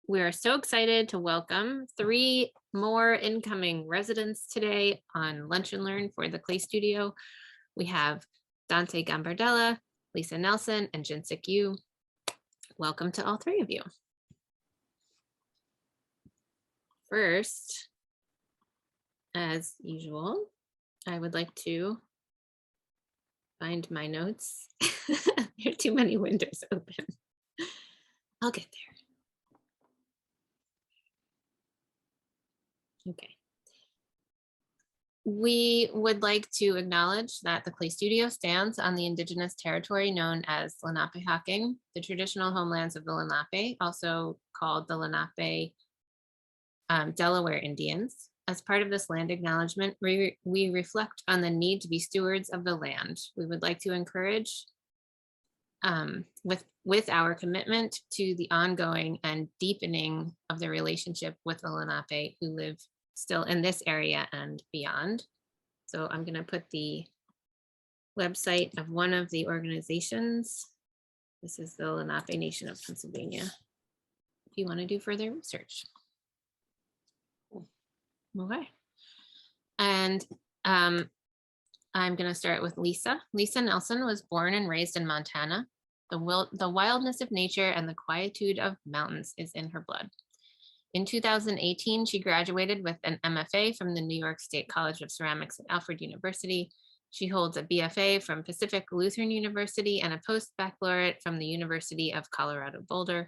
We are so excited to welcome 3 more incoming residents today on Lunch and Learn for the Clay Studio. We have Dante Gambardella, Liisa Nelson, and Jinsik Yu. Welcome to all 3 of you. First, as usual, I would like to find my notes. There are too many windows open. I'll get there. Okay. We would like to acknowledge that the Clay Studio stands on the indigenous territory known as Lenapehoking, the traditional homelands of the Lenape, also called the Lenape Delaware Indians. As part of this land acknowledgement, we reflect on the need to be stewards of the land. We would like to encourage with our commitment to the ongoing and deepening of the relationship with the Lenape who live still in this area and beyond. So I'm going to put the website of one of the organizations. This is the Lenape Nation of Pennsylvania, if you want to do further research. Okay. And I'm going to start with Liisa. Liisa Nelson was born and raised in Montana. The wildness of nature and the quietude of mountains is in her blood. In 2018, she graduated with an MFA from the New York State College of Ceramics at Alfred University. She holds a BFA from Pacific Lutheran University and a post-baccalaureate from the University of Colorado Boulder.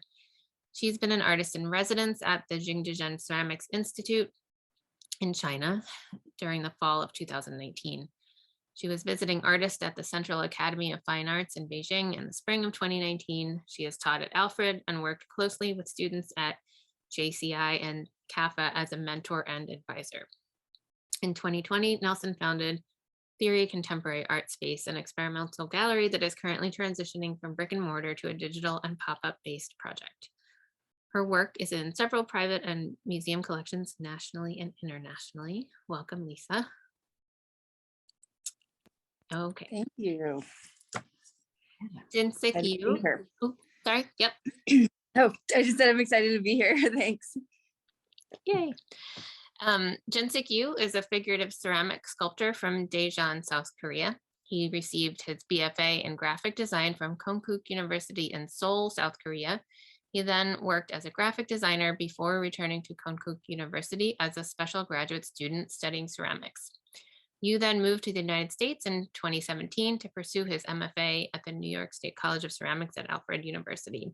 She's been an artist in residence at the Jingdezhen Ceramics Institute in China during the fall of 2019. She was visiting artist at the Central Academy of Fine Arts in Beijing in the spring of 2019. She has taught at Alfred and worked closely with students at JCI and CAFA as a mentor and advisor. In 2020, Nelson founded Theory Contemporary Art Space, an experimental gallery that is currently transitioning from brick and mortar to a digital and pop-up based project. Her work is in several private and museum collections nationally and internationally. Welcome, Liisa. Okay. Thank you. Jinsik Yu. Oh, sorry. Yep. Oh, I just said I'm excited to be here. Thanks. Yay. Jinsik Yu is a figurative ceramic sculptor from Daejeon, South Korea. He received his BFA in graphic design from Konkuk University in Seoul, South Korea. He then worked as a graphic designer before returning to Konkuk University as a special graduate student studying ceramics. Yu then moved to the United States in 2017 to pursue his MFA at the New York State College of Ceramics at Alfred University.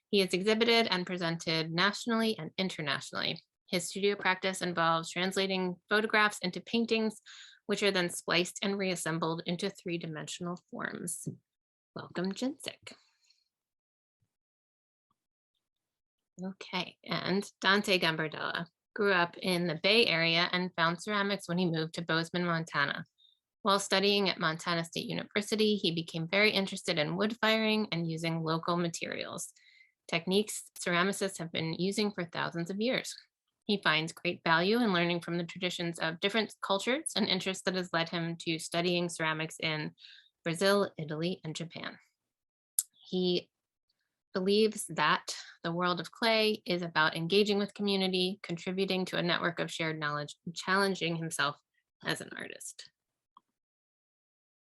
He has exhibited and presented nationally and internationally. His studio practice involves translating photographs into paintings, which are then spliced and reassembled into 3-dimensional forms. Welcome, Jinsik. Okay, and Dante Gambardella grew up in the Bay Area and found ceramics when he moved to Bozeman, Montana. While studying at Montana State University, he became very interested in wood firing and using local materials, techniques ceramicists have been using for thousands of years. He finds great value in learning from the traditions of different cultures, an interest that has led him to studying ceramics in Brazil, Italy, and Japan. He believes that the world of clay is about engaging with community, contributing to a network of shared knowledge, and challenging himself as an artist.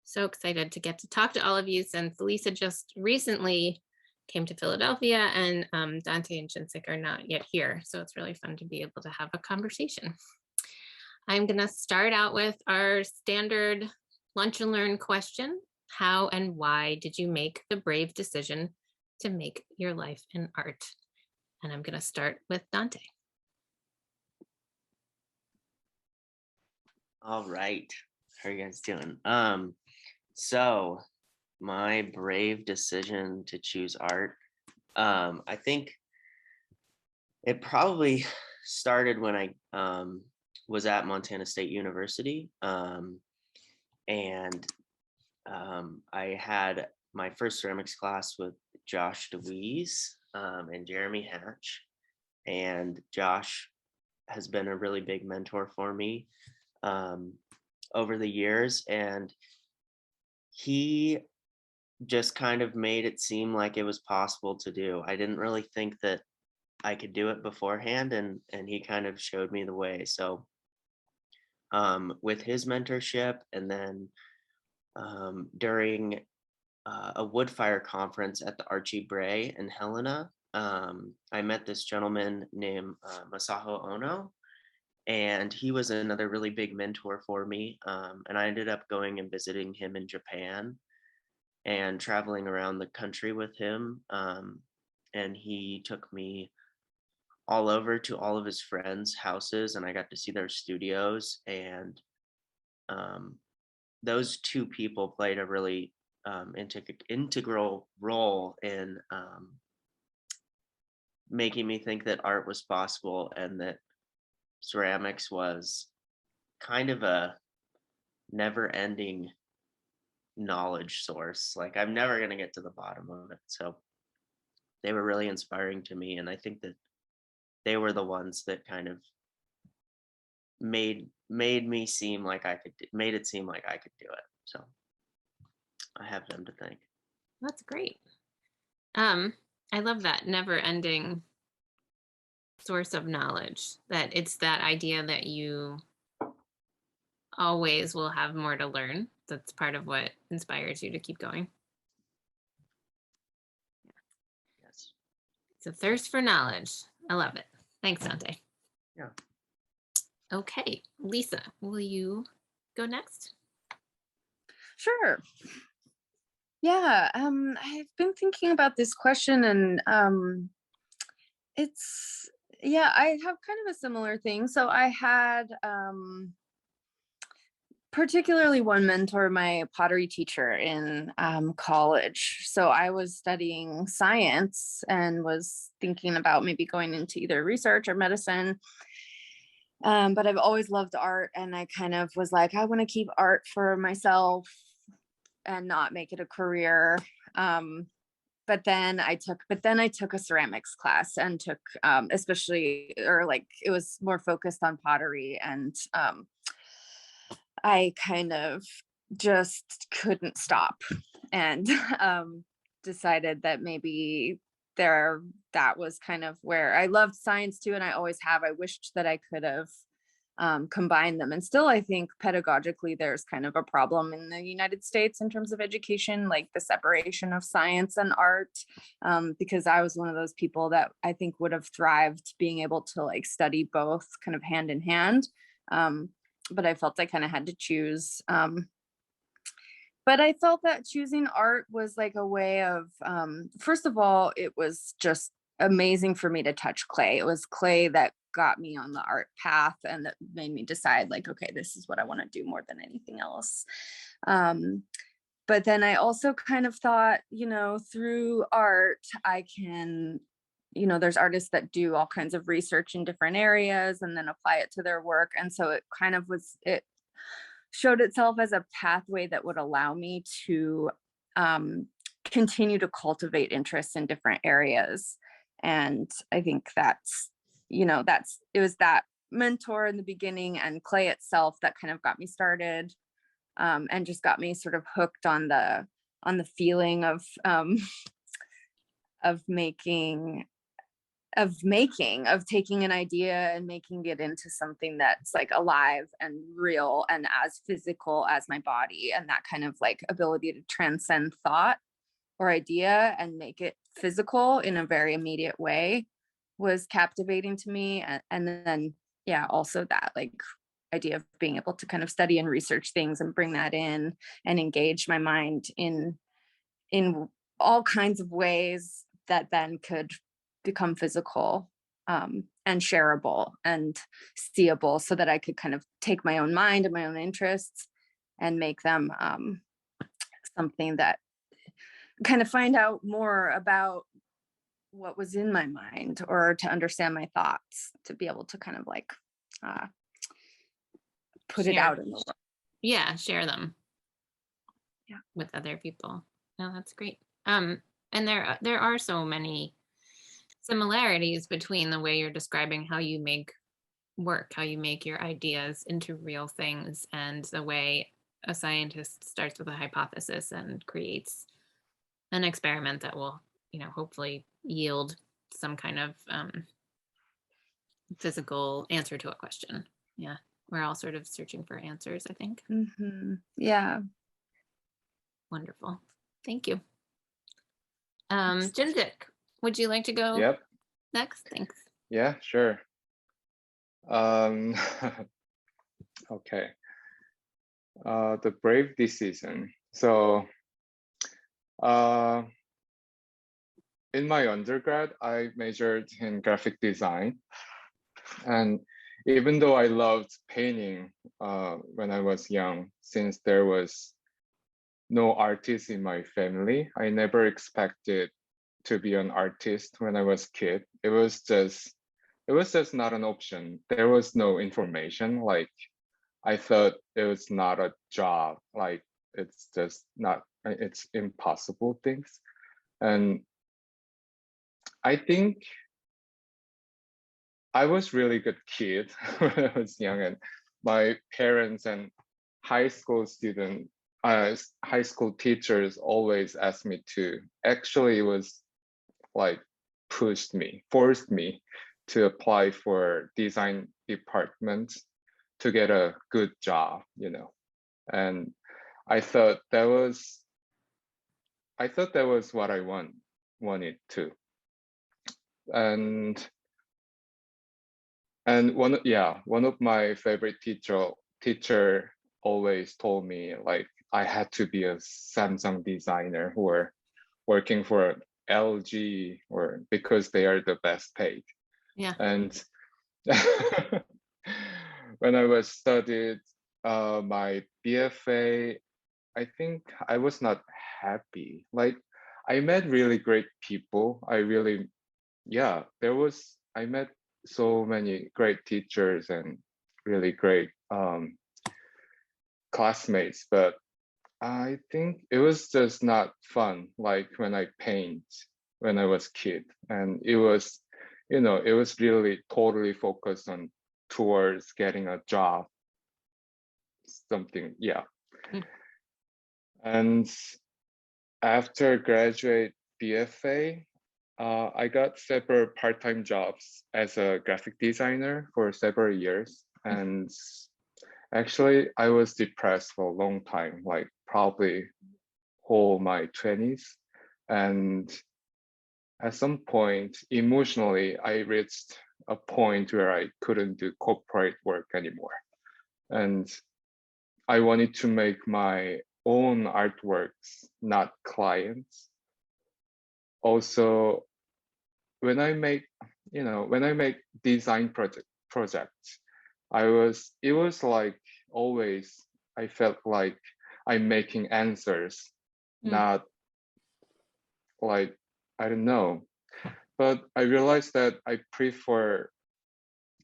So excited to get to talk to all of you since Liisa just recently came to Philadelphia and Dante and Jinsik are not yet here. So it's really fun to be able to have a conversation. I'm gonna start out with our standard lunch and learn question. How and why did you make the brave decision to make your life in art? And I'm gonna start with Dante. All right, how are you guys doing? So my brave decision to choose art, I think it probably started when I was at Montana State University, and I had my first ceramics class with Josh DeWeese and Jeremy Hatch, and Josh has been a really big mentor for me over the years, and he just kind of made it seem like it was possible to do. I didn't really think that I could do it beforehand, and he kind of showed me the way. So with his mentorship, and then during a wood fire conference at the Archie Bray in Helena, I met this gentleman named Masaho Ono, and he was another really big mentor for me. And I ended up going and visiting him in Japan and traveling around the country with him. And he took me all over to all of his friends' houses, and I got to see their studios. And those two people played a really integral role in making me think that art was possible, and that ceramics was kind of a never-ending knowledge source. Like, I'm never going to get to the bottom of it. So they were really inspiring to me, and I think that they were the ones that kind of made me seem like made it seem like I could do it. So I have them to thank. That's great. I love that never ending source of knowledge, that it's that idea that you always will have more to learn. That's part of what inspires you to keep going. Yes. It's a thirst for knowledge. I love it. Thanks, Dante. Yeah. Okay, Liisa, will you go next? Sure. Yeah, I've been thinking about this question, and it's, yeah, I have kind of a similar thing. So I had particularly one mentor, my pottery teacher in college. So I was studying science and was thinking about maybe going into either research or medicine. But I've always loved art, and I kind of was like, I want to keep art for myself and not make it a career. But then I took a ceramics class, and took especially, or like, it was more focused on pottery, and I kind of just couldn't stop, and decided that maybe that was kind of where I loved science too, and I always have. I wished that I could have combined them, and still I think pedagogically there's kind of a problem in the United States in terms of education, like the separation of science and art, because I was one of those people that I think would have thrived being able to like study both kind of hand in hand. But I felt I kind of had to choose. But I felt that choosing art was like a way of, first of all, it was just amazing for me to touch clay. It was clay that got me on the art path, and that made me decide like, okay, this is what I want to do more than anything else. But then I also kind of thought, through art, I can, there's artists that do all kinds of research in different areas and then apply it to their work. And so it showed itself as a pathway that would allow me to continue to cultivate interests in different areas. And I think it was that mentor in the beginning and clay itself that kind of got me started, and just got me sort of hooked on the feeling of taking an idea and making it into something that's like alive and real and as physical as my body, and that kind of like ability to transcend thought or idea and make it physical in a very immediate way was captivating to me. And then also that like idea of being able to kind of study and research things and bring that in and engage my mind in all kinds of ways that then could become physical, and shareable and seeable, so that I could kind of take my own mind and my own interests and make them something that kind of find out more about what was in my mind, or to understand my thoughts, to be able to kind of like put it out in the world. Yeah, share them. Yeah, with other people. No, that's great. And there are so many similarities between the way you're describing how you make work, how you make your ideas into real things, and the way a scientist starts with a hypothesis and creates an experiment that will, hopefully yield some kind of physical answer to a question. Yeah, we're all sort of searching for answers, I think. Yeah. Wonderful. Thank you. Jinsik, would you like to go Yep. next? Thanks. Yeah, sure. Okay. The brave decision. So, in my undergrad, I majored in graphic design, and even though I loved painting when I was young, since there was no artist in my family, I never expected to be an artist when I was a kid. It was just not an option. There was no information. Like, I thought it was not a job. Like, it's just not, it's impossible things. And I think I was really good kid when I was young, and my parents and high school teachers always asked me to. Actually, it was like forced me to apply for design department to get a good job, And I thought that was what I wanted to. And one of my favorite teacher always told me, like, I had to be a Samsung designer or working for LG, or because they are the best paid. Yeah. And when I was studied my BFA, I think I was not happy. Like, I met really great people. I met so many great teachers and really great classmates, but I think it was just not fun, like when I paint when I was a kid. And it was really totally focused on towards getting a job, something, yeah. And after graduate BFA, I got several part-time jobs as a graphic designer for several years. And actually, I was depressed for a long time, like probably whole my 20s. And at some point, emotionally, I reached a point where I couldn't do corporate work anymore. And I wanted to make my own artworks, not clients. Also, when I make design projects, it was like always, I felt like I'm making answers, not like, I don't know. But I realized that I prefer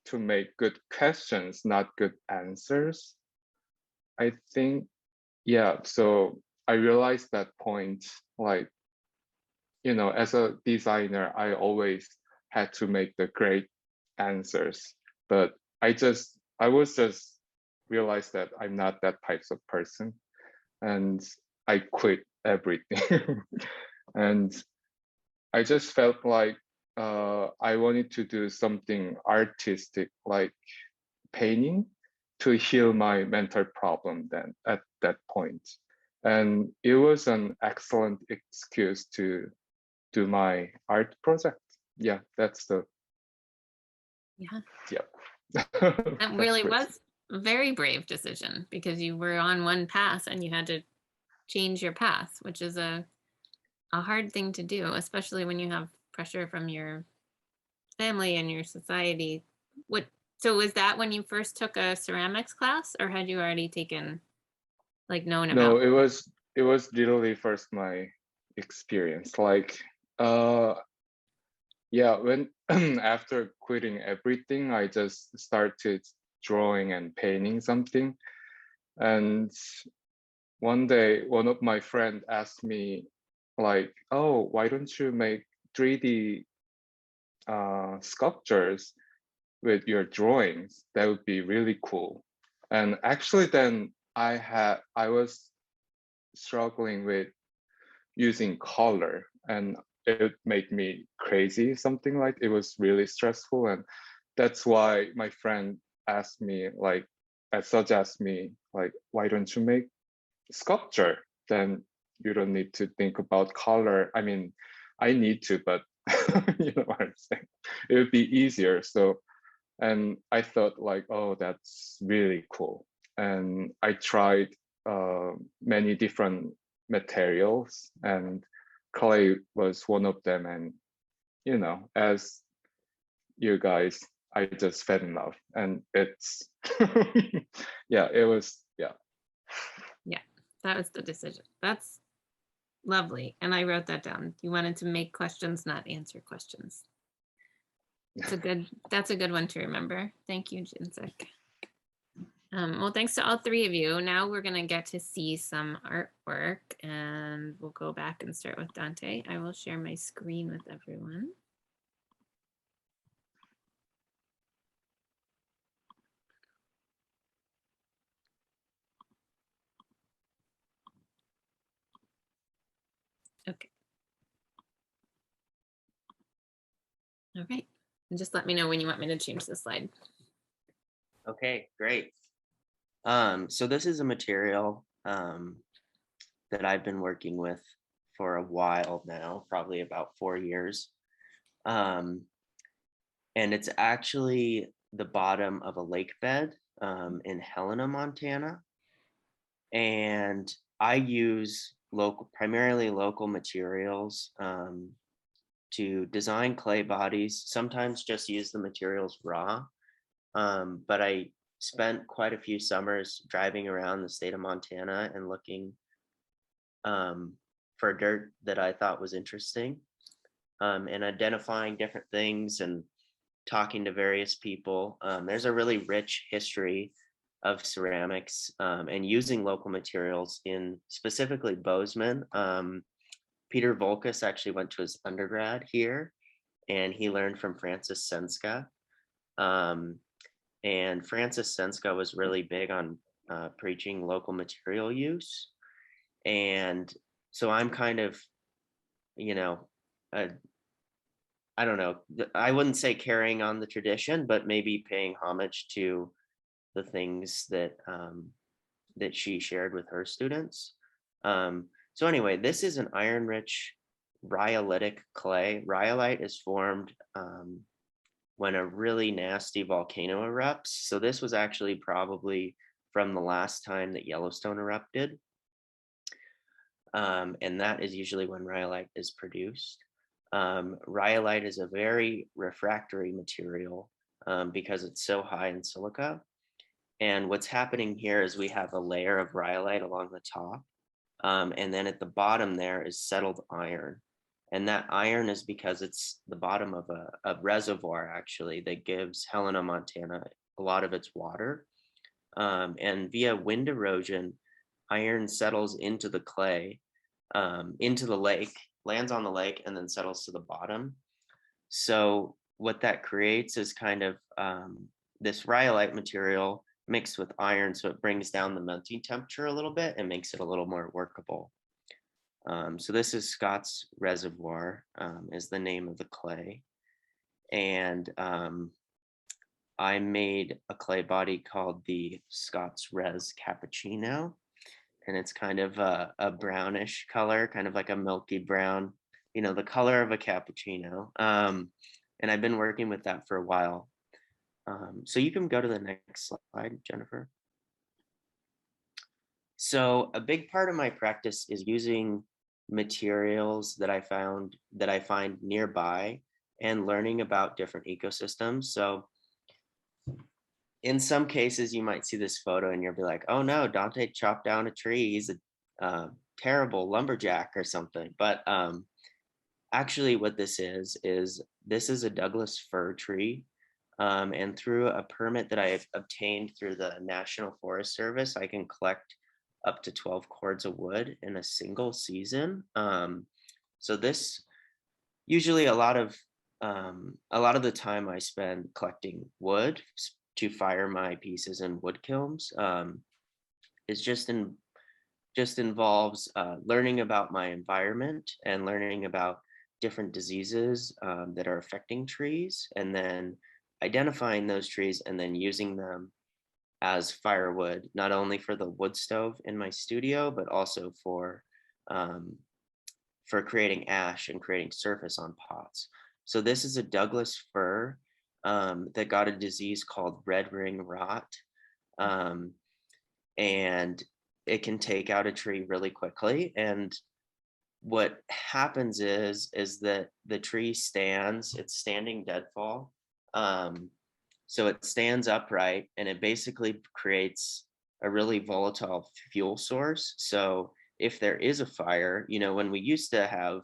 to make good questions, not good answers. I think, yeah, so I realized that point, like, as a designer, I always had to make the great answers, but I was just realized that I'm not that type of person, and I quit everything. And I just felt like I wanted to do something artistic, like painting, to heal my mental problem then at that point. And it was an excellent excuse to do my art project. Yeah, that's the. Yeah. Yep. That really was a very brave decision, because you were on one path and you had to change your path, which is a hard thing to do, especially when you have pressure from your family and your society. So was that when you first took a ceramics class, or had you already taken, like, known about? No, it was literally first my experience. Like, yeah, when after quitting everything, I just started drawing and painting something. And one day, one of my friends asked me, like, oh, why don't you make 3D sculptures with your drawings? That would be really cool. And actually then I was struggling with using color, and it made me crazy, something like it was really stressful. And that's why my friend asked me, like, suggest me, like, why don't you make sculpture? Then you don't need to think about color. I mean, I need to, but you know what I'm saying? It would be easier. So, and I thought like, oh, that's really cool. And I tried many different materials, and clay was one of them. And you know, as you guys, I just fell in love, and it's yeah, it was yeah. Yeah, that was the decision. That's lovely. And I wrote that down. You wanted to make questions, not answer questions. That's a good one to remember. Thank you, Jinsik. Well, thanks to all three of you. Now we're going to get to see some artwork, and we'll go back and start with Dante. I will share my screen with everyone. Okay. All right. And just let me know when you want me to change the slide. Okay, great. So this is a material that I've been working with for a while now, probably about 4 years. And it's actually the bottom of a lake bed in Helena, Montana. And I use primarily local materials to design clay bodies, sometimes just use the materials raw. But I spent quite a few summers driving around the state of Montana and looking for dirt that I thought was interesting, and identifying different things and talking to various people. There's a really rich history of ceramics and using local materials in specifically Bozeman. Peter Volkus actually went to his undergrad here, and he learned from Francis Senska. And Francis Senska was really big on preaching local material use. And so I'm kind of, you know, I don't know, I wouldn't say carrying on the tradition, but maybe paying homage to the things that that she shared with her students. So anyway, this is an iron-rich rhyolitic clay. Rhyolite is formed when a really nasty volcano erupts. So this was actually probably from the last time that Yellowstone erupted. And that is usually when rhyolite is produced. Rhyolite is a very refractory material because it's so high in silica. And what's happening here is we have a layer of rhyolite along the top. And then at the bottom there is settled iron. And that iron is because it's the bottom of a reservoir, actually, that gives Helena, Montana, a lot of its water. And via wind erosion, iron settles into the clay, into the lake, lands on the lake, and then settles to the bottom. So what that creates is kind of this rhyolite material mixed with iron, so it brings down the melting temperature a little bit and makes it a little more workable. So this is Scott's Reservoir, is the name of the clay. And I made a clay body called the Scott's Res Cappuccino. And it's kind of a brownish color, kind of like a milky brown, you know, the color of a cappuccino. And I've been working with that for a while. So you can go to the next slide, Jennifer. So a big part of my practice is using materials that I find nearby and learning about different ecosystems. So in some cases, you might see this photo and you'll be like, oh no, Dante chopped down a tree. He's a terrible lumberjack or something. But actually what this is a Douglas fir tree. And through a permit that I obtained through the National Forest Service, I can collect up to 12 cords of wood in a single season. So this, usually a lot of the time I spend collecting wood to fire my pieces in wood kilns. Is just involves learning about my environment and learning about different diseases that are affecting trees, and then identifying those trees and then using them as firewood, not only for the wood stove in my studio, but also um, for creating ash and creating surface on pots. So this is a Douglas fir that got a disease called red ring rot. Um, and it can take out a tree really quickly. And what happens is that the tree stands, it's standing deadfall. So it stands upright and it basically creates a really volatile fuel source. So if there is a fire, when we used to have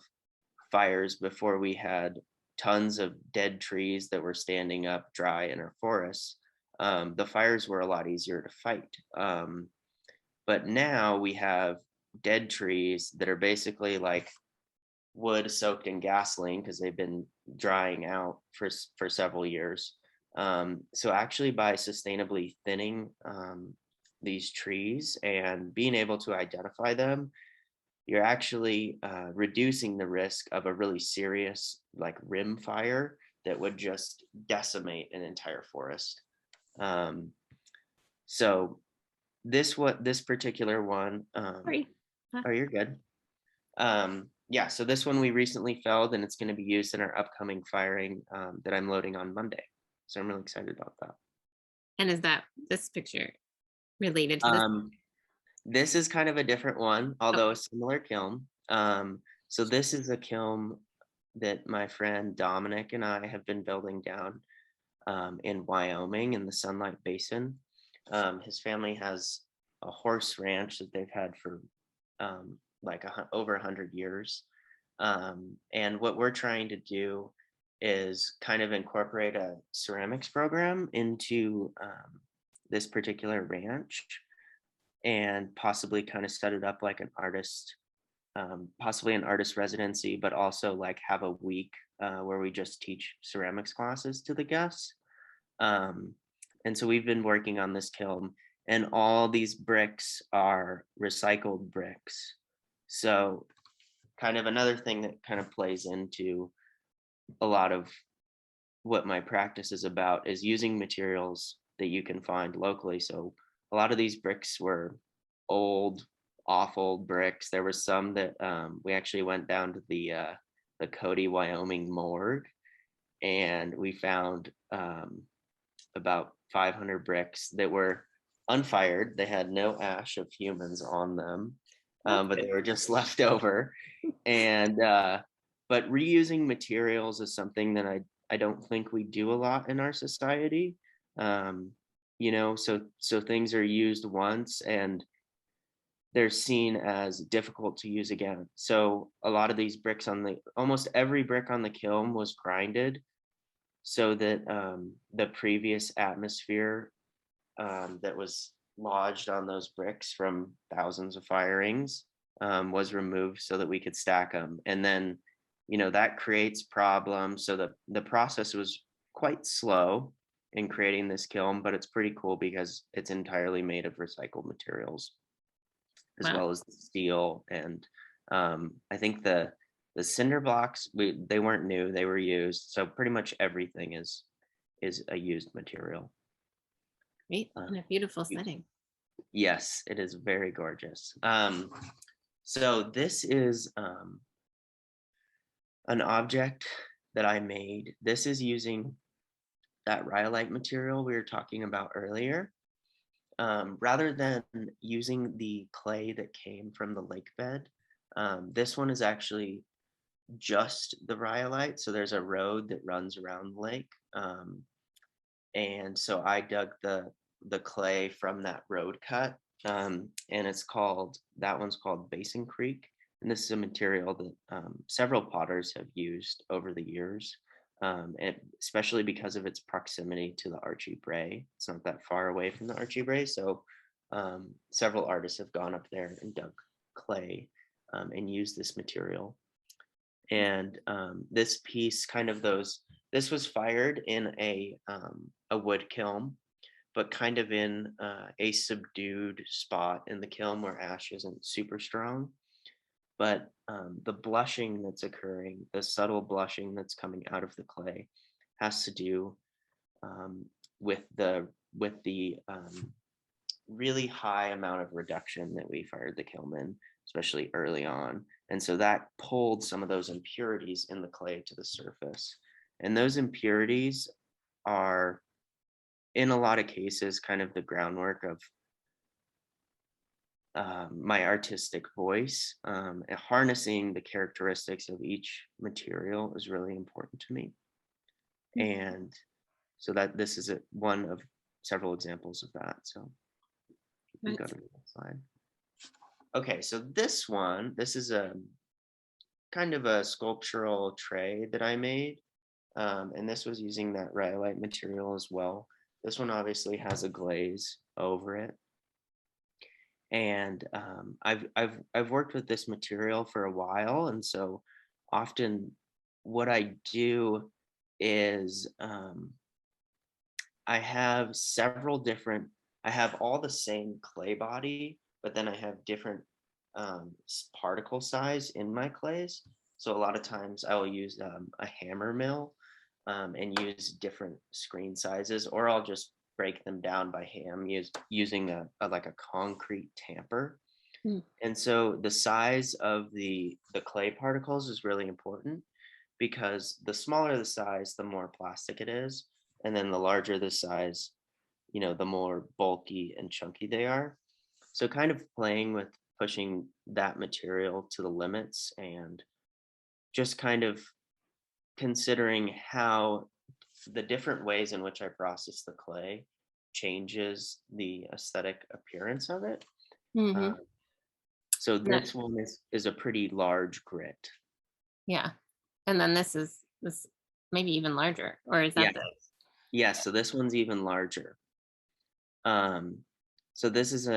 fires before we had tons of dead trees that were standing up dry in our forests, the fires were a lot easier to fight. But now we have dead trees that are basically like wood soaked in gasoline because they've been drying out for several years. So actually by sustainably thinning these trees and being able to identify them, you're actually reducing the risk of a really serious like rim fire that would just decimate an entire forest. So this particular one, Sorry. oh, you're good. Yeah, so this one we recently felled and it's going to be used in our upcoming firing that I'm loading on Monday. So I'm really excited about that. And is this picture related to this? This is kind of a different one, although a similar kiln. So this is a kiln that my friend Dominic and I have been building down in Wyoming in the Sunlight Basin. His family has a horse ranch that they've had for like over 100 years. And what we're trying to do is kind of incorporate a ceramics program into this particular ranch and possibly kind of set it up like an artist, possibly an artist residency, but also like have a week where we just teach ceramics classes to the guests. And so we've been working on this kiln, and all these bricks are recycled bricks. So kind of another thing that kind of plays into a lot of what my practice is about is using materials that you can find locally. So a lot of these bricks were old, awful bricks. There were some that we actually went down to the Cody, Wyoming morgue, and we found about 500 bricks that were unfired. They had no ash of humans on them, but they were just left over. And but reusing materials is something that I don't think we do a lot in our society. So things are used once and they're seen as difficult to use again. So a lot of these bricks almost every brick on the kiln was grinded so that the previous atmosphere that was lodged on those bricks from thousands of firings was removed so that we could stack them. And then, that creates problems. So the process was quite slow in creating this kiln, but it's pretty cool because it's entirely made of recycled materials, as well as the steel. And I think the cinder blocks, they weren't new, they were used. So pretty much everything is a used material. Great, and a beautiful setting. Yes, it is very gorgeous. So this is an object that I made. This is using that rhyolite material we were talking about earlier. Rather than using the clay that came from the lake bed, this one is actually just the rhyolite. So there's a road that runs around the lake. And so I dug the clay from that road cut, and that one's called Basin Creek. And this is a material that several potters have used over the years, and especially because of its proximity to the Archie Bray. It's not that far away from the Archie Bray, so several artists have gone up there and dug clay and used this material. And this piece, this was fired in a wood kiln, but kind of in a subdued spot in the kiln where ash isn't super strong. but the blushing that's occurring, the subtle blushing that's coming out of the clay, has to do with the really high amount of reduction that we fired the kiln in, especially early on. And so that pulled some of those impurities in the clay to the surface. And those impurities are, in a lot of cases, kind of the groundwork of my artistic voice. Harnessing the characteristics of each material is really important to me. And so that this is one of several examples of that. So you can go to the next slide. Okay, so this is a kind of a sculptural tray that I made. And this was using that rhyolite material as well. This one obviously has a glaze over it. And I've worked with this material for a while, and so often what I do is I have all the same clay body, but then I have different particle size in my clays. So a lot of times I will use a hammer mill and use different screen sizes, or I'll just break them down by hand using a concrete tamper. And so the size of the clay particles is really important, because the smaller the size, the more plastic it is. And then the larger the size, the more bulky and chunky they are. So kind of playing with pushing that material to the limits, and just kind of considering how the different ways in which I process the clay changes the aesthetic appearance of it. So this one is a pretty large grit. Yeah. And then this maybe even larger, or is that Yeah, so this one's even larger. So this is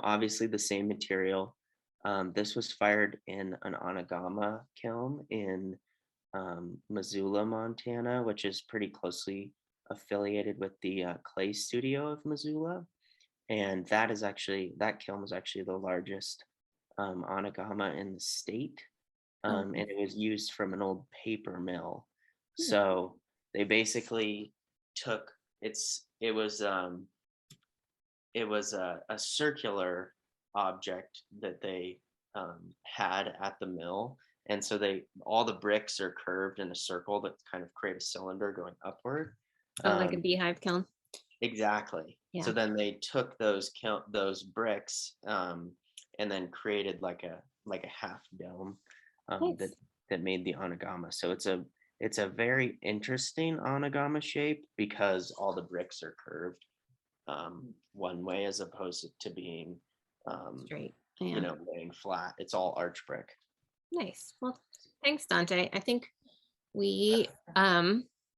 obviously the same material. This was fired in an anagama kiln in Missoula, Montana, which is pretty closely affiliated with the clay studio of Missoula. And that kiln was actually the largest anagama in the state. And it was used from an old paper mill. So they basically took it was a circular object that they had at the mill. And so all the bricks are curved in a circle that kind of create a cylinder going upward. like a beehive kiln. Exactly. Yeah. So then they took those bricks and then created like a half dome Nice. that made the anagama. So it's a very interesting anagama shape, because all the bricks are curved one way, as opposed to being Straight. Yeah. laying flat. It's all arch brick. Nice. Well, thanks, Dante. I think we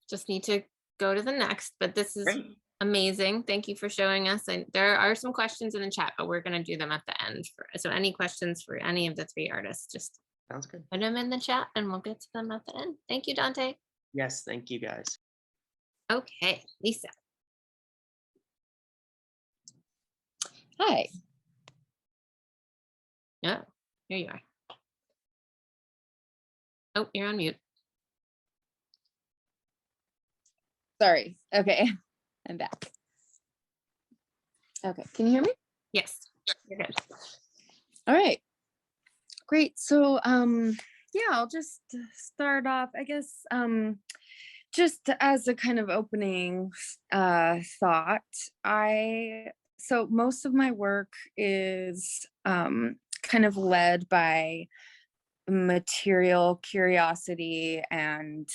just need to go to the next, but this is Great. amazing. Thank you for showing us. And there are some questions in the chat, but we're going to do them at the end. So any questions for any of the three artists, just Sounds good. put them in the chat and we'll get to them at the end. Thank you, Dante. Yes, thank you guys. Okay, Liisa. Hi. Oh, here you are. Oh, you're on mute. Sorry. Okay. I'm back. Okay. Can you hear me? Yes, you're good. All right. Great. So yeah, I'll just start off, I guess, just as a kind of opening thought. So most of my work is kind of led by material curiosity and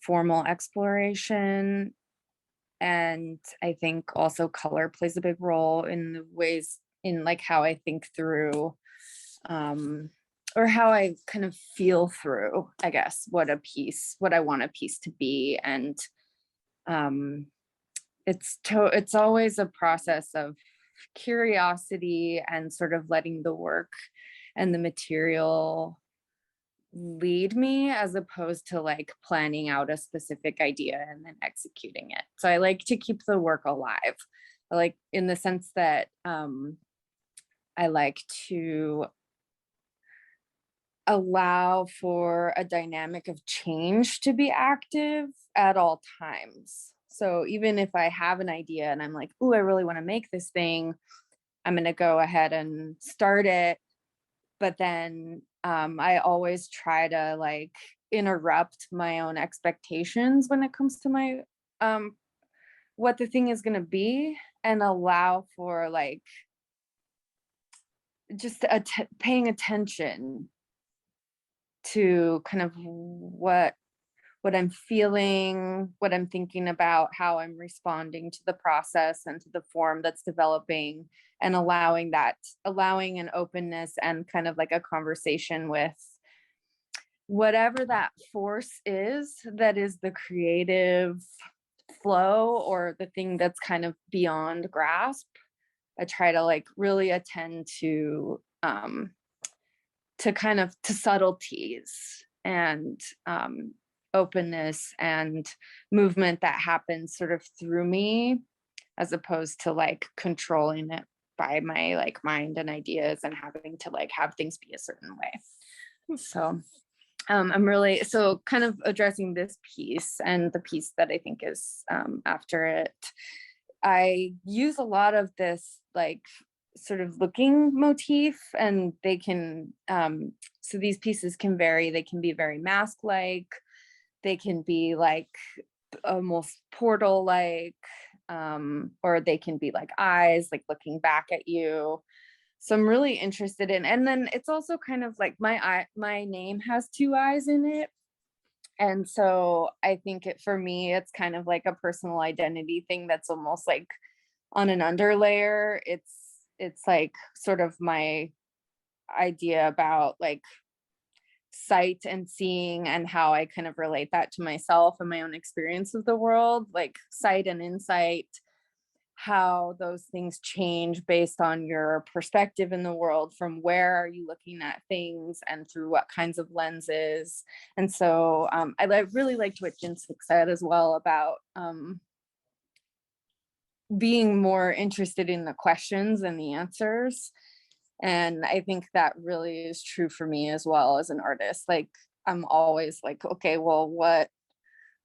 formal exploration. And I think also color plays a big role in the ways in like how I think through or how I kind of feel through, I guess, what I want a piece to be. And it's always a process of curiosity and sort of letting the work and the material lead me, as opposed to like planning out a specific idea and then executing it. So I like to keep the work alive, like in the sense that I like to allow for a dynamic of change to be active at all times. So even if I have an idea and I'm like, oh, I really want to make this thing, I'm going to go ahead and start it. But then I always try to like interrupt my own expectations when it comes to my what the thing is going to be, and allow for like just paying attention to kind of what I'm feeling, what I'm thinking about, how I'm responding to the process and to the form that's developing, and allowing an openness and kind of like a conversation with whatever that force is that is the creative flow or the thing that's kind of beyond grasp. I try to like really attend to kind of to subtleties and openness and movement that happens sort of through me, as opposed to like controlling it by my like mind and ideas and having to like have things be a certain way. So I'm really, so kind of addressing this piece and the piece that I think is after it, I use a lot of this like sort of looking motif, and they can so these pieces can vary. They can be very mask-like, they can be like almost portal like, or they can be like eyes like looking back at you. So I'm really interested in, and then it's also kind of like my name has two eyes in it, and so I think for me it's kind of like a personal identity thing that's almost like on an underlayer. It's like sort of my idea about like sight and seeing, and how I kind of relate that to myself and my own experience of the world, like sight and insight, how those things change based on your perspective in the world, from where are you looking at things and through what kinds of lenses. And so I really liked what Jinsik said as well about being more interested in the questions and the answers. And I think that really is true for me as well as an artist. Like I'm always like, okay, well,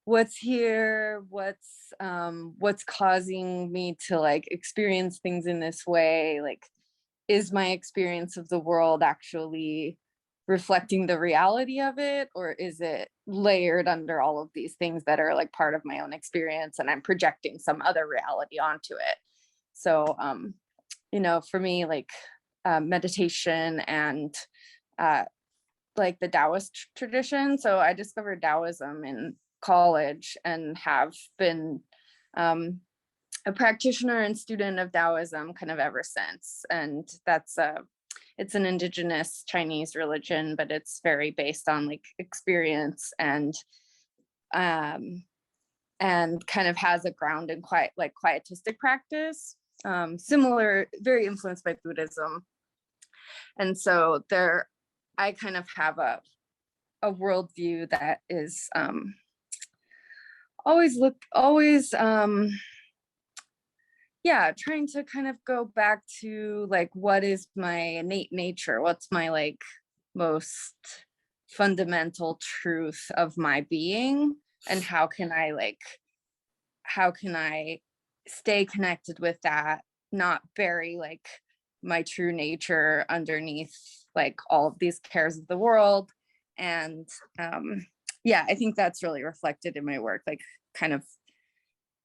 what's here, what's causing me to like experience things in this way? Like, is my experience of the world actually reflecting the reality of it, or is it layered under all of these things that are like part of my own experience and I'm projecting some other reality onto it? So for me, like meditation and like the Taoist tradition. So I discovered Taoism in college and have been a practitioner and student of Taoism kind of ever since. And that's it's an indigenous Chinese religion, but it's very based on like experience and kind of has a ground in quietistic practice, similar, very influenced by Buddhism. And so I kind of have a worldview that is trying to kind of go back to like, what is my innate nature? What's my like most fundamental truth of my being? And how can I stay connected with that, not bury like my true nature underneath like all of these cares of the world? And I think that's really reflected in my work, like kind of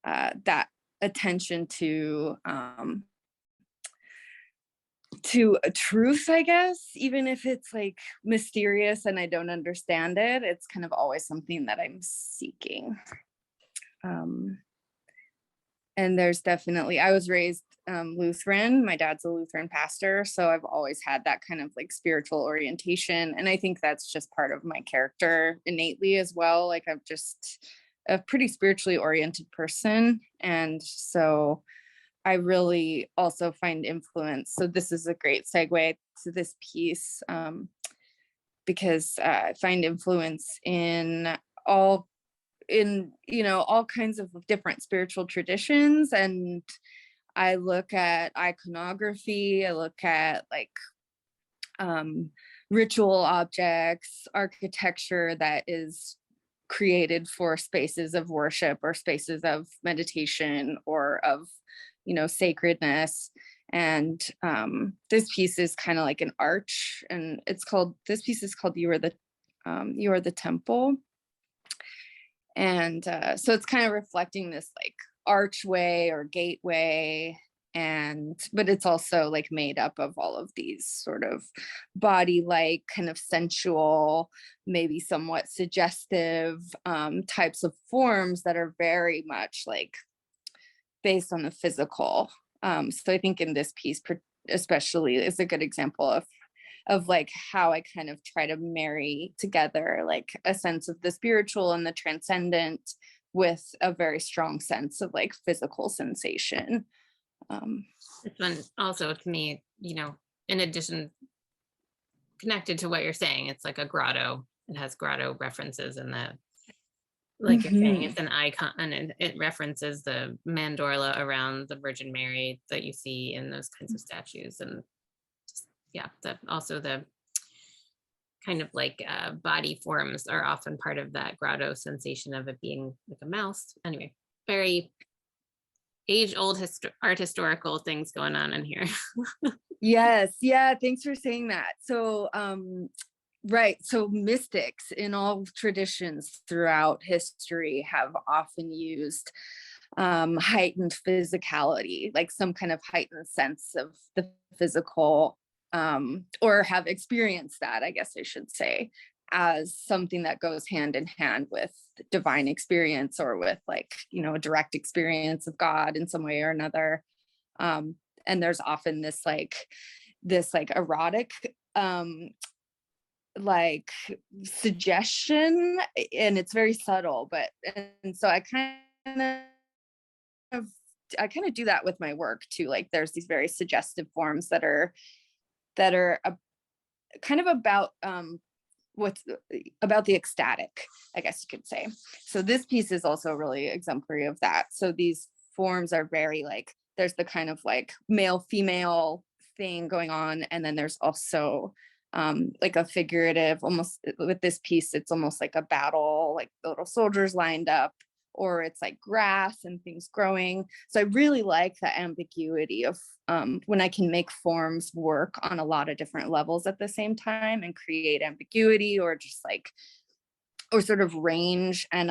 that attention to a truth, I guess, even if it's like mysterious and I don't understand it, it's kind of always something that I'm seeking. And there's definitely, I was raised Lutheran. My dad's a Lutheran pastor, so I've always had that kind of like spiritual orientation. And I think that's just part of my character innately as well. Like I'm just a pretty spiritually oriented person. And so I really also find influence. So this is a great segue to this piece, because I find influence in all kinds of different spiritual traditions. And I look at iconography, I look at like ritual objects, architecture that is created for spaces of worship or spaces of meditation or of, sacredness. And this piece is kind of like an arch, and this piece is called You Are the Temple. And so it's kind of reflecting this like archway or gateway, but it's also like made up of all of these sort of body-like, kind of sensual, maybe somewhat suggestive types of forms that are very much like based on the physical. So I think in this piece especially is a good example of like how I kind of try to marry together like a sense of the spiritual and the transcendent with a very strong sense of like physical sensation. This one also, to me, in addition, connected to what you're saying, it's like a grotto. It has grotto references in the, like you're saying, it's an icon, and it references the mandorla around the Virgin Mary that you see in those kinds of statues. And also the kind of like body forms are often part of that grotto sensation of it being like a mouse. Anyway, very age-old art historical things going on in here. Yes, yeah, thanks for saying that. So right, so mystics in all traditions throughout history have often used heightened physicality, like some kind of heightened sense of the physical, or have experienced that, I guess I should say, as something that goes hand in hand with divine experience, or with like, a direct experience of God in some way or another. And there's often this erotic like suggestion, and it's very subtle, and so I kind of do that with my work too. Like there's these very suggestive forms that are kind of about what's about the ecstatic, I guess you could say. So this piece is also really exemplary of that. So these forms are very like, there's the kind of like male female thing going on, and then there's also like a figurative, almost with this piece, it's almost like a battle, like the little soldiers lined up, or it's like grass and things growing. So I really like the ambiguity of when I can make forms work on a lot of different levels at the same time and create ambiguity, or just like, or sort of range, and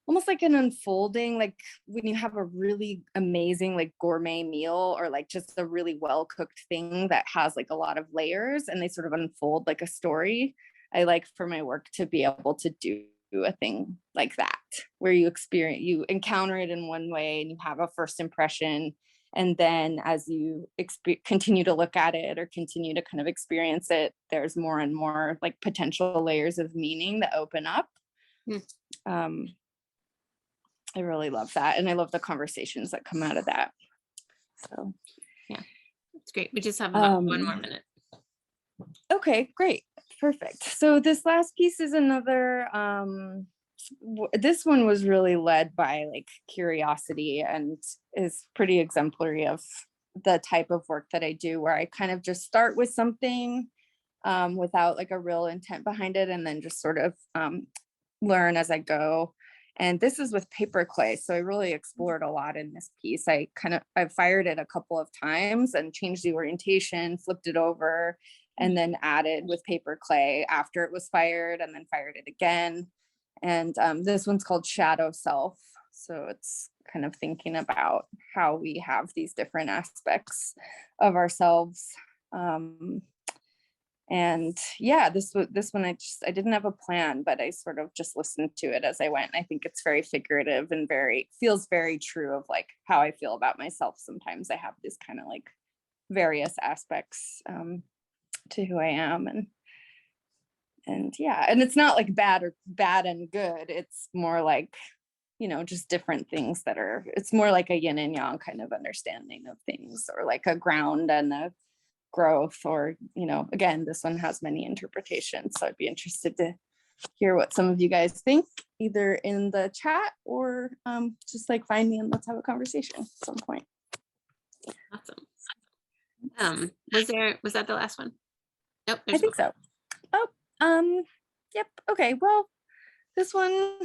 almost like an unfolding, like when you have a really amazing like gourmet meal, or like just a really well cooked thing that has like a lot of layers and they sort of unfold like a story. I like for my work to be able to do a thing like that, where you encounter it in one way and you have a first impression, and then as you continue to look at it or continue to kind of experience it, there's more and more like potential layers of meaning that open up. I really love that, and I love the conversations that come out of that. So yeah, it's great. We just have about 1 more minute. Okay, great, perfect. So this last piece is another this one was really led by like curiosity, and is pretty exemplary of the type of work that I do, where I kind of just start with something without like a real intent behind it, and then just sort of learn as I go. And this is with paper clay. So I really explored a lot in this piece. I fired it a couple of times and changed the orientation, flipped it over, and then added with paper clay after it was fired, and then fired it again. And this one's called Shadow Self. So it's kind of thinking about how we have these different aspects of ourselves. And yeah, this one I didn't have a plan, but I sort of just listened to it as I went. I think it's very figurative and feels very true of like how I feel about myself. Sometimes I have this kind of like various aspects to who I am, and yeah, and it's not like bad and good. It's more like, just different things it's more like a yin and yang kind of understanding of things, or like a ground and a growth, or again, this one has many interpretations, so I'd be interested to hear what some of you guys think, either in the chat or just like find me and let's have a conversation at some point. Awesome. Was that the last one? Nope, I there's think one. so. Oh, yep. Okay. Well, this one,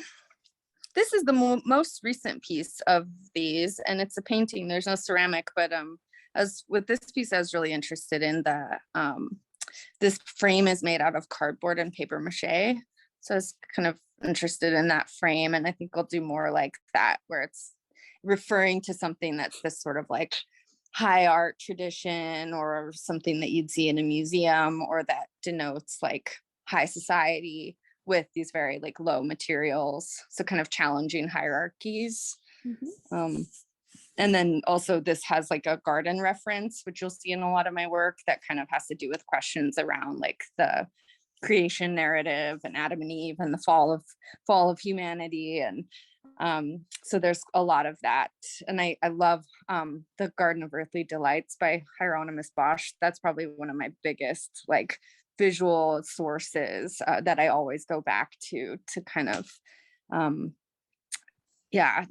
this is the most recent piece of these, and it's a painting. There's no ceramic, but as with this piece, I was really interested in the this frame is made out of cardboard and paper mache. So I was kind of interested in that frame, and I think I'll do more like that, where it's referring to something that's this sort of like high art tradition or something that you'd see in a museum, or that denotes like high society with these very like low materials, so kind of challenging hierarchies. And then also this has like a garden reference, which you'll see in a lot of my work, that kind of has to do with questions around like the creation narrative and Adam and Eve and the fall of humanity. And so there's a lot of that. And I love the Garden of Earthly Delights by Hieronymus Bosch. That's probably one of my biggest like visual sources that I always go back to kind of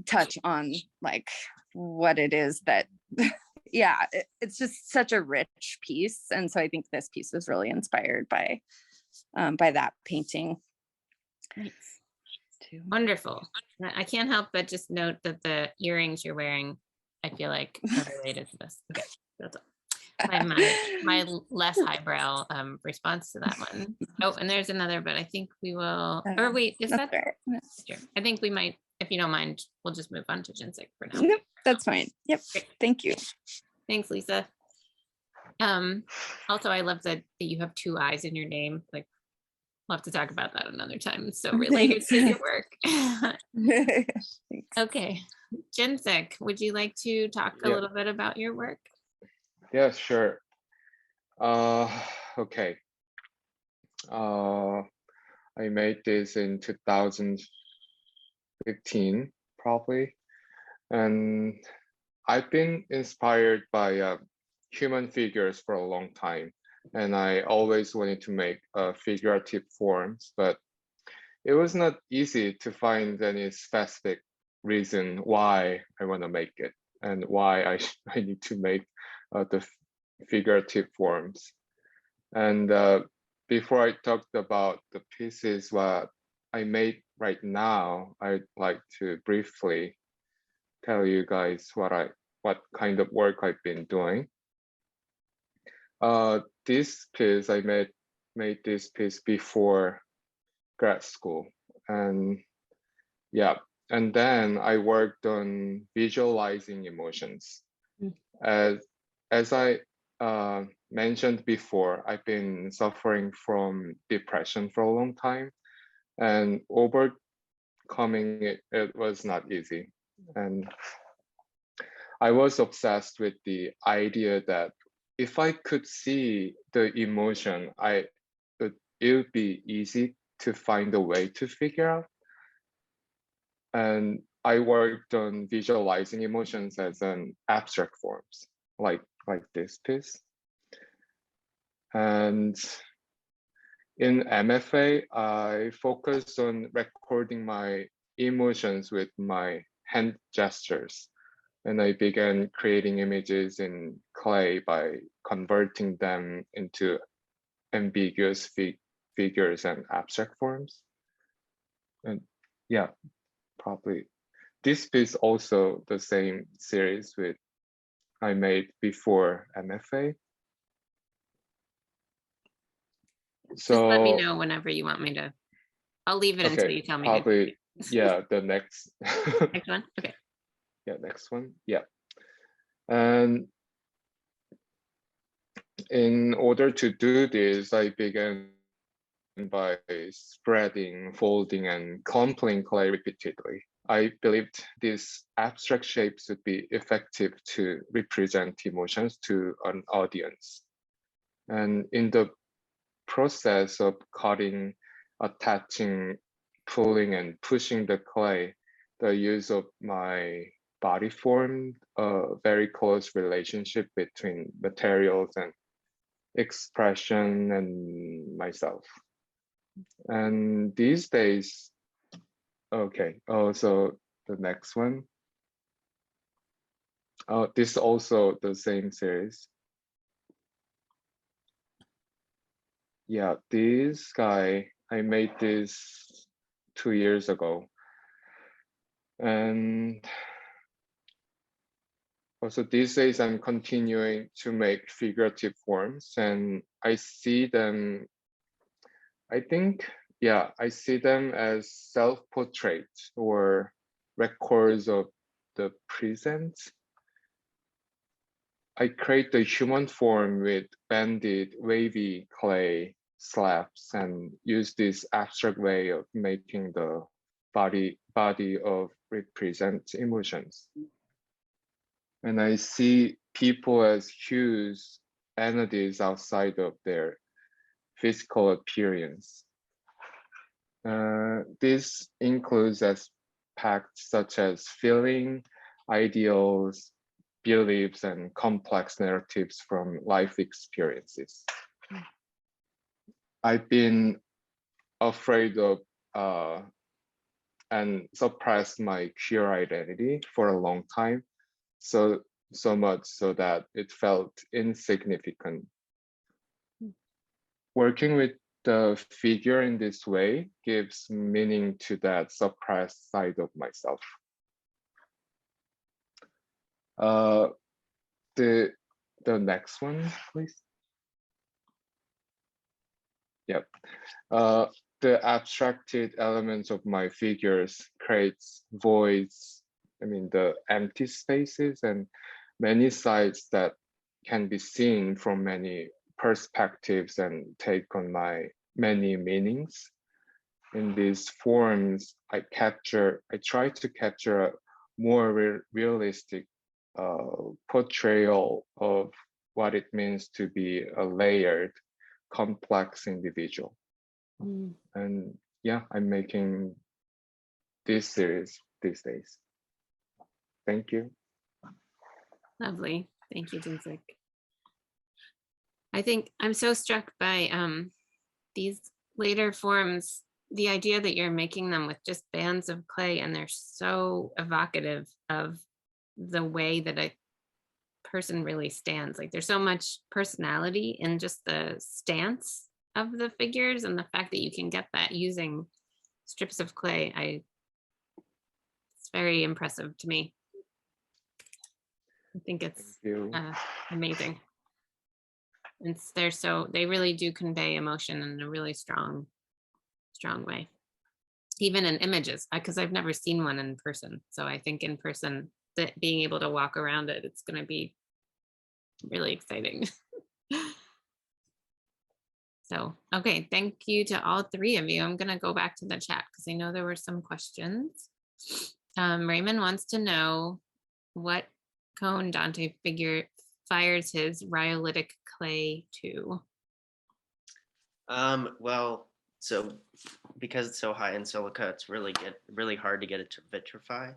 touch on like what it is that it's just such a rich piece. And so I think this piece was really inspired by that painting. Nice. Wonderful. I can't help but just note that the earrings you're wearing, I feel like are related to this. Okay, that's all. My less highbrow response to that one. Oh, and there's another, but I think we will, or wait, is that? Right. Sure. I think we might, if you don't mind, we'll just move on to Jinsik for now. Nope, that's fine. Yep. Great. Thank you. Thanks, Liisa. Also, I love that you have two eyes in your name. Like, we'll have to talk about that another time. It's so related to your work. Okay, Jinsik, would you like to talk a little bit about your work? Yeah, sure. Okay. I made this in 2015, probably. And I've been inspired by human figures for a long time. And I always wanted to make figurative forms, but it was not easy to find any specific reason why I want to make it and why I need to make the figurative forms. And before I talked about the pieces what I made right now, I'd like to briefly tell you guys what kind of work I've been doing. This piece I made this piece before grad school, and and then I worked on visualizing emotions. As I mentioned before, I've been suffering from depression for a long time, and overcoming it was not easy. And I was obsessed with the idea that if I could see the emotion, it would be easy to find a way to figure out. And I worked on visualizing emotions as an abstract forms, like this piece. And in MFA, I focused on recording my emotions with my hand gestures. And I began creating images in clay by converting them into ambiguous figures and abstract forms. And probably this piece also the same series with I made before MFA. So just let me know whenever you want me to. I'll leave it until you tell me. Probably, the next. Next one. Okay. Yeah, next one. Yeah. And in order to do this, I began by spreading, folding, and crumpling clay repeatedly. I believed these abstract shapes would be effective to represent emotions to an audience. And in the process of cutting, attaching, pulling, and pushing the clay, the use of my body formed a very close relationship between materials and expression and myself. And these days, so the next one. This is also the same series. yeah, this guy, I made this 2 years ago. And also these days I'm continuing to make figurative forms, and I see them, I think, yeah, I see them as self-portraits or records of the present. I create the human form with banded, wavy clay slabs and use this abstract way of making the body of represent emotions. And I see people as hues, entities outside of their physical appearance. This includes aspects such as feeling, ideals, beliefs, and complex narratives from life experiences. I've been afraid of and suppressed my queer identity for a long time, so much so that it felt insignificant. Working with the figure in this way gives meaning to that suppressed side of myself. The next one, please. Yep. The abstracted elements of my figures creates voids, I mean the empty spaces and many sides that can be seen from many perspectives and take on my many meanings. In these forms, I try to capture a more realistic portrayal of what it means to be a layered, complex individual. And yeah, I'm making this series these days. Thank you. Lovely. Thank you, Jinsik. I think I'm so struck by these later forms, the idea that you're making them with just bands of clay, and they're so evocative of the way that a person really stands. Like there's so much personality in just the stance of the figures, and the fact that you can get that using strips of clay, it's very impressive to me. I think it's amazing. They really do convey emotion in a really strong way, even in images, because I've never seen one in person. So I think in person, that being able to walk around it, it's going to be really exciting. So, okay, thank you to all three of you. I'm going to go back to the chat because I know there were some questions. Raymond wants to know what cone Dante figure fires his rhyolitic clay to. Well, so because it's so high in silica, it's really hard to get it to vitrify.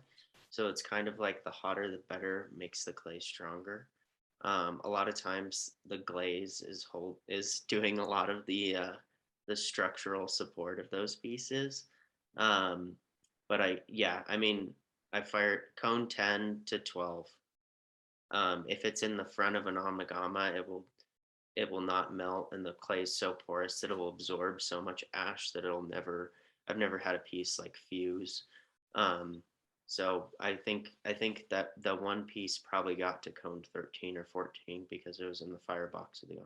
So it's kind of like the hotter the better makes the clay stronger. A lot of times the glaze is doing a lot of the structural support of those pieces. But I fire cone 10 to 12. If it's in the front of an amagama, it will not melt, and the clay is so porous that it will absorb so much ash that I've never had a piece like fuse. So I think that the one piece probably got to cone 13 or 14 because it was in the firebox of the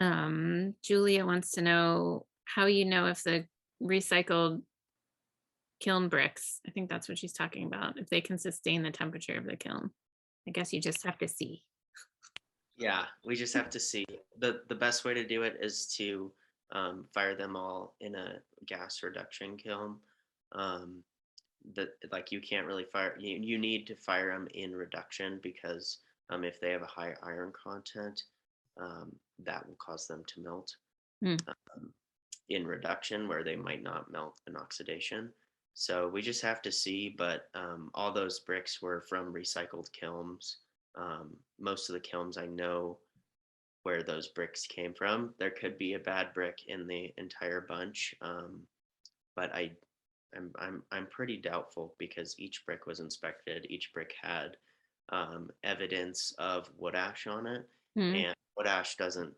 onigama. Julia wants to know how you know if the recycled kiln bricks, I think that's what she's talking about, if they can sustain the temperature of the kiln. I guess you just have to see. Yeah, we just have to see. The best way to do it is to fire them all in a gas reduction kiln. You can't really fire. You need to fire them in reduction because if they have a high iron content, that will cause them to melt. In reduction, where they might not melt in oxidation. So we just have to see, but all those bricks were from recycled kilns. Most of the kilns I know where those bricks came from. There could be a bad brick in the entire bunch, but I'm pretty doubtful because each brick was inspected. Each brick had evidence of wood ash on it, and wood ash doesn't,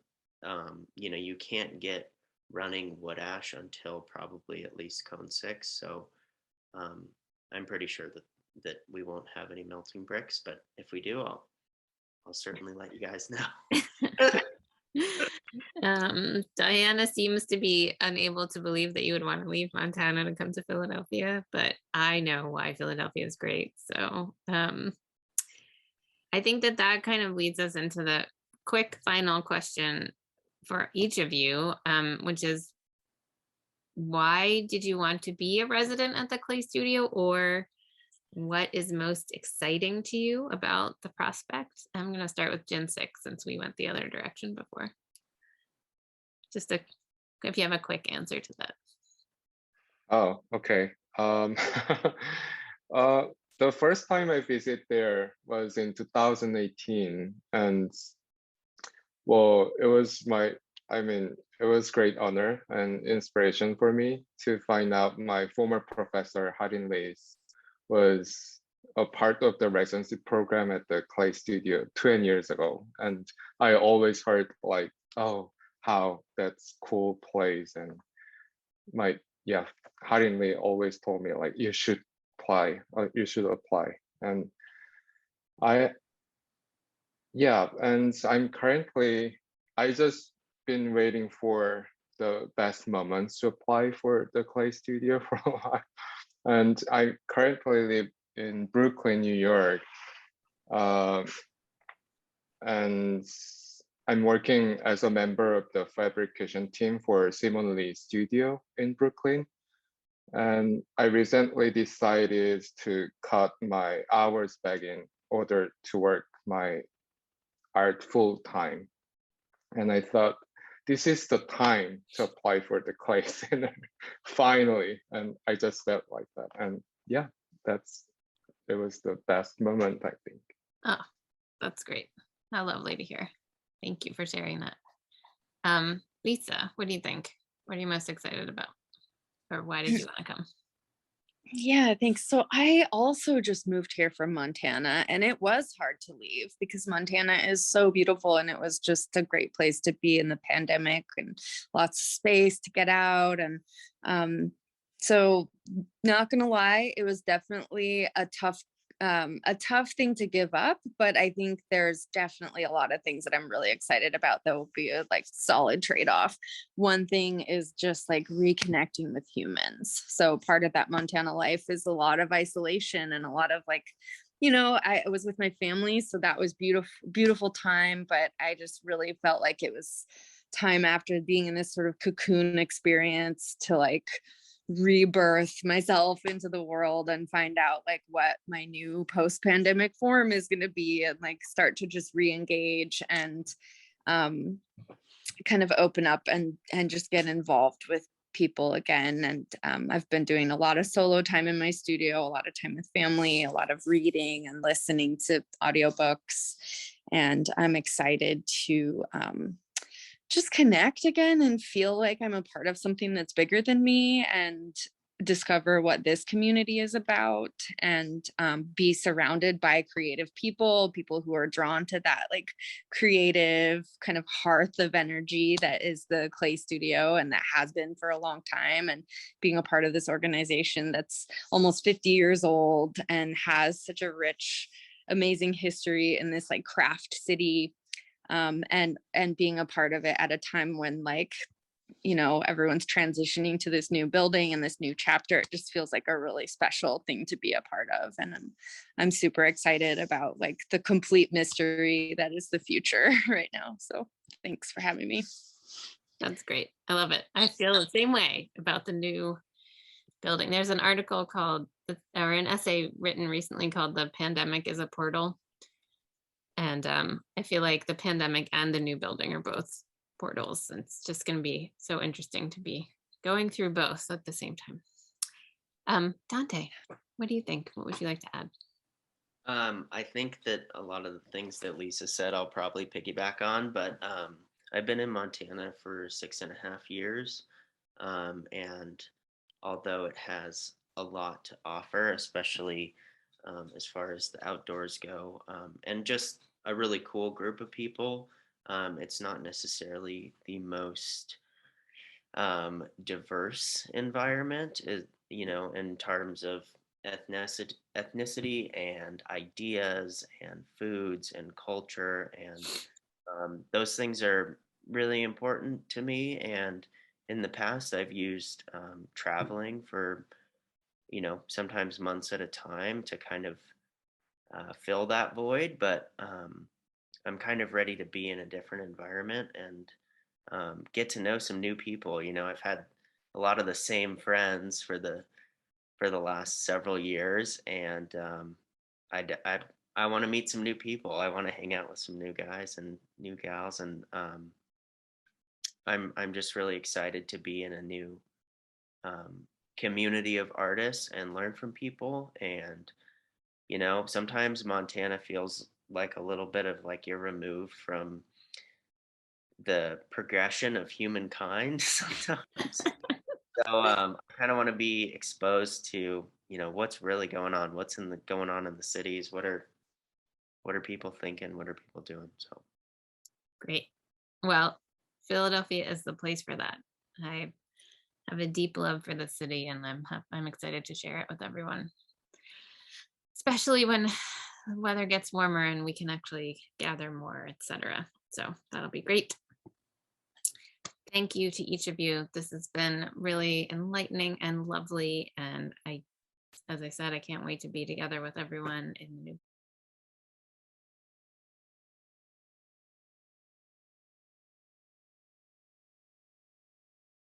you can't get running wood ash until probably at least cone 6. So I'm pretty sure that we won't have any melting bricks, but if we do, I'll certainly let you guys know. Diana seems to be unable to believe that you would want to leave Montana to come to Philadelphia, but I know why Philadelphia is great. So I think that kind of leads us into the quick final question for each of you, which is, why did you want to be a resident at the Clay Studio, or what is most exciting to you about the prospect? I'm going to start with Jinsik since we went the other direction before. Just if you have a quick answer to that. Oh, okay. The first time I visited there was in 2018, and well, it was it was great honor and inspiration for me to find out my former professor, Liisa, was a part of the residency program at the Clay Studio 20 years ago. And I always heard like, oh, how that's cool place. And Harinli always told me like, you should apply. And I just been waiting for the best moments to apply for the Clay Studio for a while. And I currently live in Brooklyn, New York. And I'm working as a member of the fabrication team for Simon Lee Studio in Brooklyn. And I recently decided to cut my hours back in order to work my art full time. And I thought, this is the time to apply for the Clay Center, finally. And I just felt like that. And yeah, it was the best moment, I think. Oh, that's great. How lovely to hear. Thank you for sharing that. Liisa, what do you think? What are you most excited about? Or why did you want to come? Yeah, thanks. So I also just moved here from Montana, and it was hard to leave because Montana is so beautiful, and it was just a great place to be in the pandemic and lots of space to get out. And so not gonna lie, it was definitely a tough thing to give up, but I think there's definitely a lot of things that I'm really excited about that will be a like solid trade-off. One thing is just like reconnecting with humans. So part of that Montana life is a lot of isolation and a lot of like, I was with my family, so that was beautiful time, but I just really felt like it was time after being in this sort of cocoon experience to like rebirth myself into the world and find out like what my new post-pandemic form is going to be, and like start to just re-engage and kind of open up and just get involved with people again. And I've been doing a lot of solo time in my studio, a lot of time with family, a lot of reading and listening to audiobooks, and I'm excited to just connect again and feel like I'm a part of something that's bigger than me, and discover what this community is about, and be surrounded by creative people who are drawn to that like creative kind of hearth of energy that is the Clay Studio, and that has been for a long time. And being a part of this organization that's almost 50 years old and has such a rich, amazing history in this like craft city, and being a part of it at a time when like, everyone's transitioning to this new building and this new chapter. It just feels like a really special thing to be a part of. And I'm super excited about like the complete mystery that is the future right now. So thanks for having me. That's great. I love it. I feel the same way about the new building. There's an article or an essay written recently called "The Pandemic is a Portal." And I feel like the pandemic and the new building are both portals. It's just going to be so interesting to be going through both at the same time. Dante, what do you think? What would you like to add? I think that a lot of the things that Liisa said, I'll probably piggyback on, but I've been in Montana for 6.5 years. And although it has a lot to offer, especially as far as the outdoors go, and just a really cool group of people, It's not necessarily the most diverse environment, in terms of ethnicity and ideas and foods and culture, and those things are really important to me. And in the past, I've used traveling for sometimes months at a time to kind of fill that void. But I'm kind of ready to be in a different environment and get to know some new people. I've had a lot of the same friends for the last several years, and I want to meet some new people. I want to hang out with some new guys and new gals, and I'm just really excited to be in a new community of artists and learn from people. And sometimes Montana feels like a little bit of like you're removed from the progression of humankind sometimes. So I kind of want to be exposed to what's really going on, what's going on in the cities, what are people thinking, what are people doing. So Great. Well, Philadelphia is the place for that. I have a deep love for the city, and I'm excited to share it with everyone, especially when the weather gets warmer and we can actually gather more, etc. So that'll be great. Thank you to each of you. This has been really enlightening and lovely, and as I said, I can't wait to be together with everyone in the new